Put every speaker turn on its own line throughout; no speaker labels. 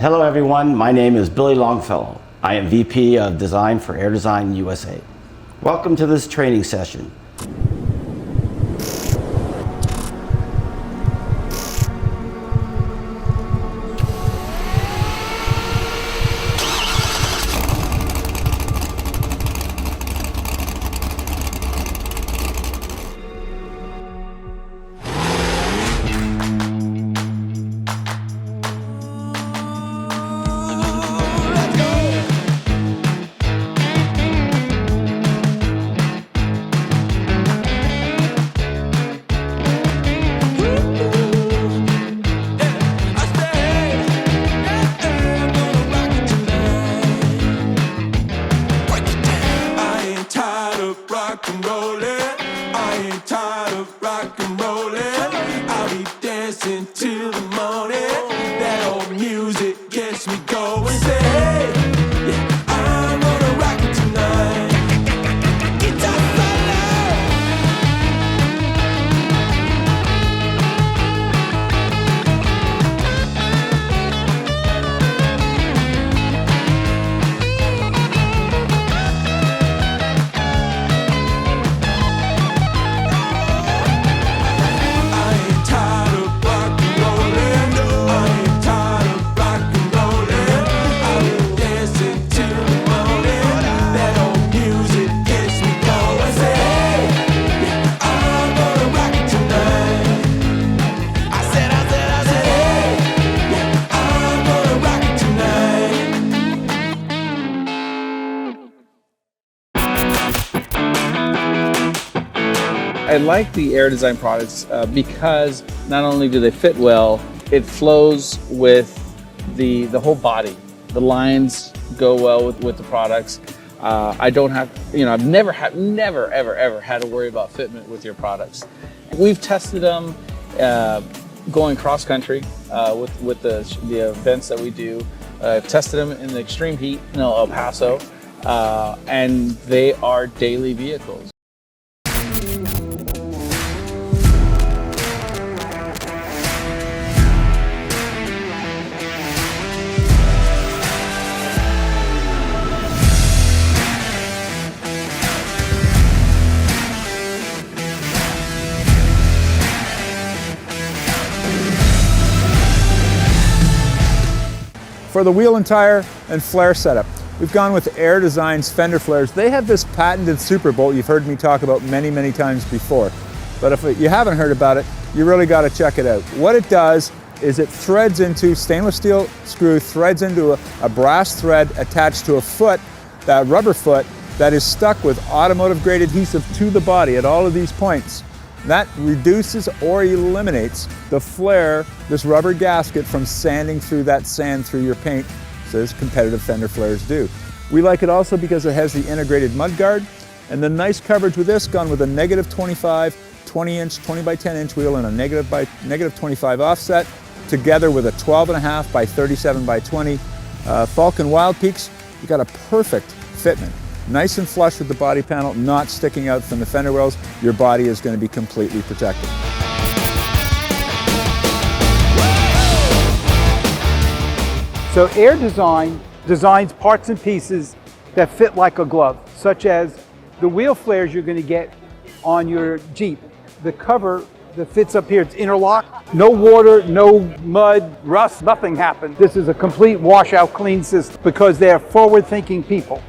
Hello everyone, my name is Billy Longfellow. I am VP of Design for Air Design USA. Welcome to this training session.
I like the Air Design products because not only do they fit well, it flows with the whole body. The lines go well with the products. I don't have, I've never ever had to worry about fitment with your products. We've tested them going cross country with the events that we do. I've tested them in the extreme heat in El Paso, and they are daily vehicles.
For the wheel and tire and flare setup, we've gone with Air Design's fender flares. They have this patented super bolt you've heard me talk about many times before. But if you haven't heard about it, you really got to check it out. What it does is it threads into stainless steel screw, threads into a brass thread attached to a foot, that rubber foot, that is stuck with automotive grade adhesive to the body at all of these points. That reduces or eliminates the flare, this rubber gasket, from sanding through that sand through your paint, as competitive fender flares do. We like it also because it has the integrated mud guard, and the nice coverage with this, gone with a negative 25, 20-inch, 20 by 10 inch wheel and a negative 25 offset, together with a 12.5 by 37 by 20 Falcon Wild Peaks. You got a perfect fitment. Nice and flush with the body panel, not sticking out from the fender wells. Your body is going to be completely protected.
So Air Design designs parts and pieces that fit like a glove, such as the wheel flares you're going to get on your Jeep. The cover that fits up here, it's interlocked. No water, no mud, rust, nothing happened. This is a complete washout clean system because they're forward-thinking people.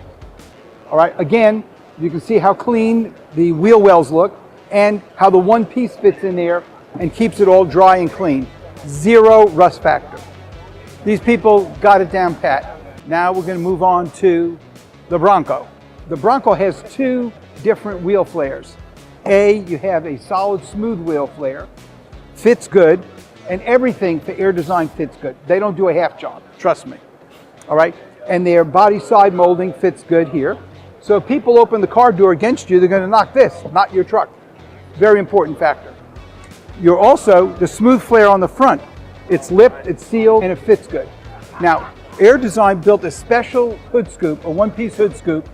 All right, again, you can see how clean the wheel wells look and how the one piece fits in there and keeps it all dry and clean. Zero rust factor. These people got it down pat. Now we're going to move on to the Bronco. The Bronco has two different wheel flares. You have a solid smooth wheel flare, fits good, and everything for Air Design fits good. They don't do a half job, trust me. All right, and their body side molding fits good here. So if people open the car door against you, they're going to knock this, not your truck. Very important factor. You're also the smooth flare on the front. It's lipped, it's sealed, and it fits good. Now, Air Design built a special hood scoop, a one-piece hood scoop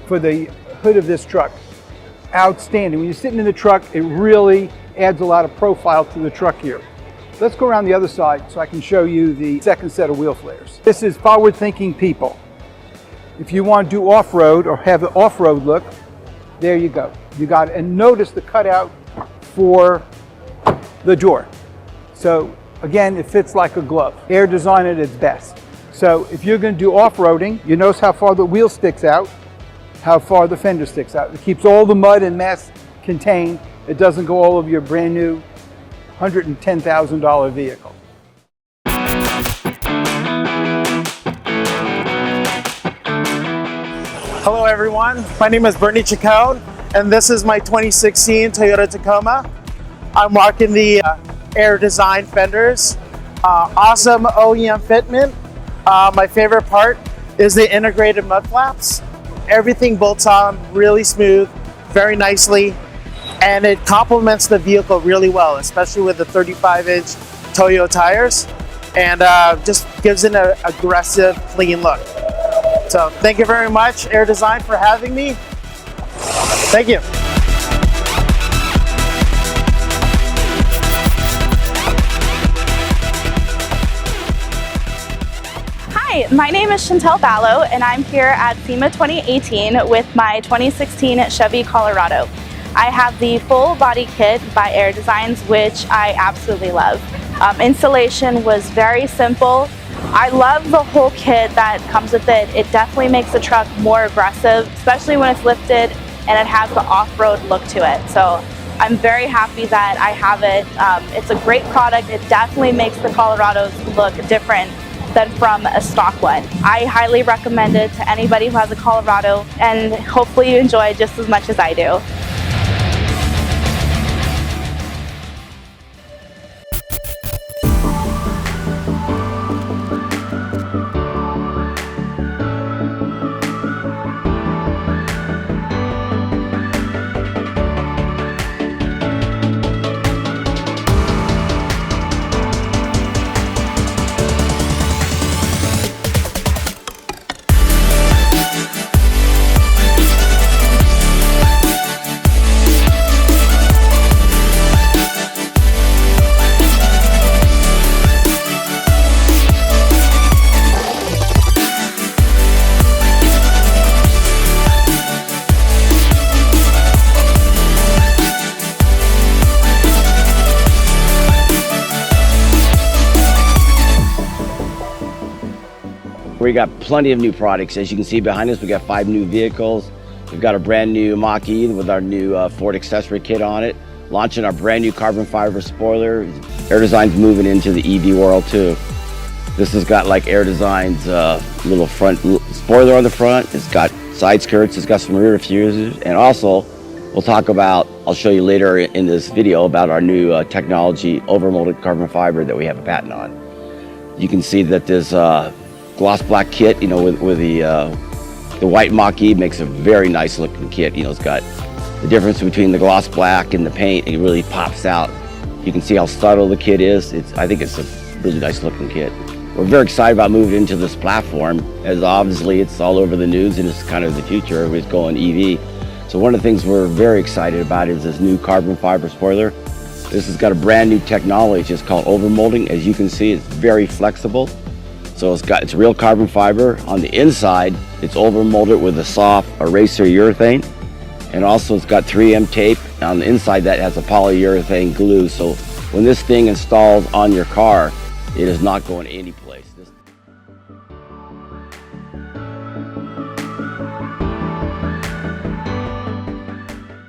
for the hood of this truck. Outstanding. When you're sitting in the truck, it really adds a lot of profile to the truck here. Let's go around the other side so I can show you the second set of wheel flares. This is forward-thinking people. If you want to do off-road or have an off-road look, there you go. You got it. And notice the cutout for the door. So again, it fits like a glove. Air Design at its best. So if you're going to do off-roading, you notice how far the wheel sticks out, how far the fender sticks out. It keeps all the mud and mess contained. It doesn't go all over your brand new $110,000 vehicle.
Hello everyone, my name is Bernie Chacon and this is my 2016 Toyota Tacoma. I'm rocking the Air Design fenders. Awesome OEM fitment. My favorite part is the integrated mud flaps. Everything bolts on really smooth, very nicely, and it complements the vehicle really well, especially with the 35-inch Toyo tires, and just gives it an aggressive, clean look. So thank you very much, Air Design, for having me. Thank you.
Hi, my name is Chantel Ballo and I'm here at SEMA 2018 with my 2016 Chevy Colorado. I have the full body kit by Air Designs, which I absolutely love. Installation was very simple. I love the whole kit that comes with it. It definitely makes the truck more aggressive, especially when it's lifted and it has the off-road look to it. So I'm very happy that I have it. It's a great product. It definitely makes the Colorados look different than from a stock one. I highly recommend it to anybody who has a Colorado, and hopefully you enjoy it just as much as I do.
We got plenty of new products. As you can see behind us, we got 5 new vehicles. We've got a brand new Mach-E with our new Ford accessory kit on it. Launching our brand new carbon fiber spoiler. Air Design's moving into the EV world too. This has got like Air Design's little front spoiler on the front. It's got side skirts, it's got some rear diffusers, and also we'll talk about, I'll show you later in this video about our new technology overmolded carbon fiber that we have a patent on. You can see that this gloss black kit, you know, with the white Mach-E makes a very nice looking kit. You know, it's got the difference between the gloss black and the paint. It really pops out. You can see how subtle the kit is. I think it's a really nice looking kit. We're very excited about moving into this platform, as obviously it's all over the news and it's kind of the future. Everybody's going EV. So one of the things we're very excited about is this new carbon fiber spoiler. This has got a brand new technology. It's called overmolding. As you can see, it's very flexible. So it's real carbon fiber. On the inside, it's overmolded with a soft eraser urethane. And also it's got 3M tape. On the inside that has a polyurethane glue. So when this thing installs on your car, it is not going any place.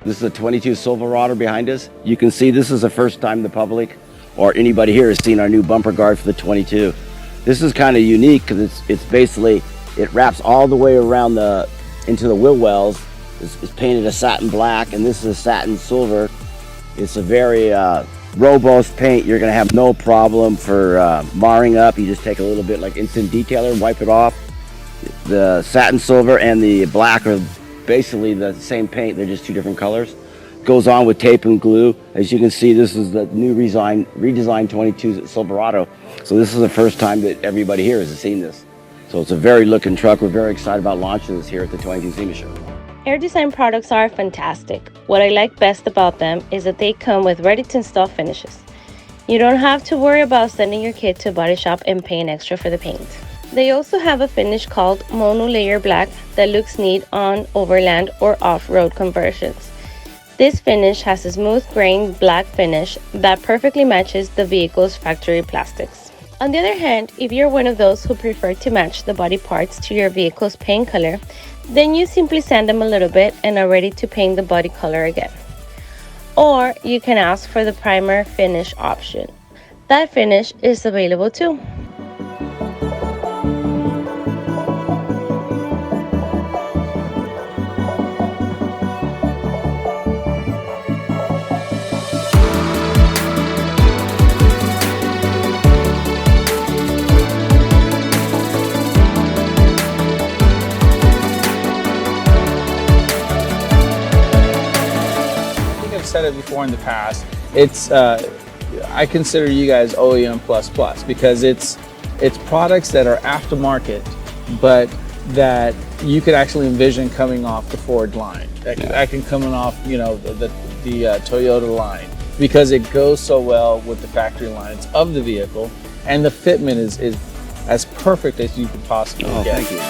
This is a 22 Silverado behind us. You can see this is the first time the public or anybody here has seen our new bumper guard for the 22. This is kind of unique because it's basically, it wraps all the way around into the wheel wells. It's painted a satin black, and this is a satin silver. It's a very robust paint. You're gonna have no problem for marring up. You just take a little bit like instant detailer and wipe it off. The satin silver and the black are basically the same paint. They're just 2 different colors. Goes on with tape and glue. As you can see, this is the new redesigned 22 Silverado. So this is the first time that everybody here has seen this. So it's a very looking truck. We're very excited about launching this here at the 22 SEMA show.
Air Design products are fantastic. What I like best about them is that they come with ready to install finishes. You don't have to worry about sending your kid to a body shop and paying extra for the paint. They also have a finish called monolayer black that looks neat on overland or off-road conversions. This finish has a smooth grain black finish that perfectly matches the vehicle's factory plastics. On the other hand, if you're one of those who prefer to match the body parts to your vehicle's paint color, then you simply sand them a little bit and are ready to paint the body color again. Or you can ask for the primer finish option. That finish is available too.
Said it before in the past. It's I consider you guys OEM plus because it's products that are aftermarket, but that you could actually envision coming off the Ford line. That can coming off, you know, the Toyota line, because it goes so well with the factory lines of the vehicle, and the fitment is as perfect as you could possibly get.
Thank you.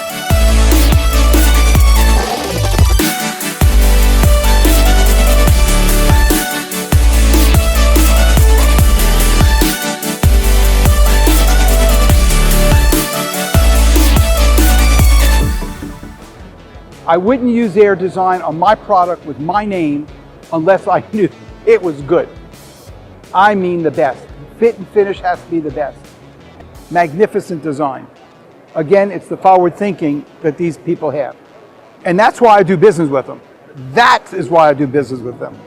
I wouldn't use Air Design on my product with my name unless I knew it was good. I mean the best. Fit and finish has to be the best. Magnificent design. Again, it's the forward thinking that these people have. And that's why I do business with them. That is why I do business with them.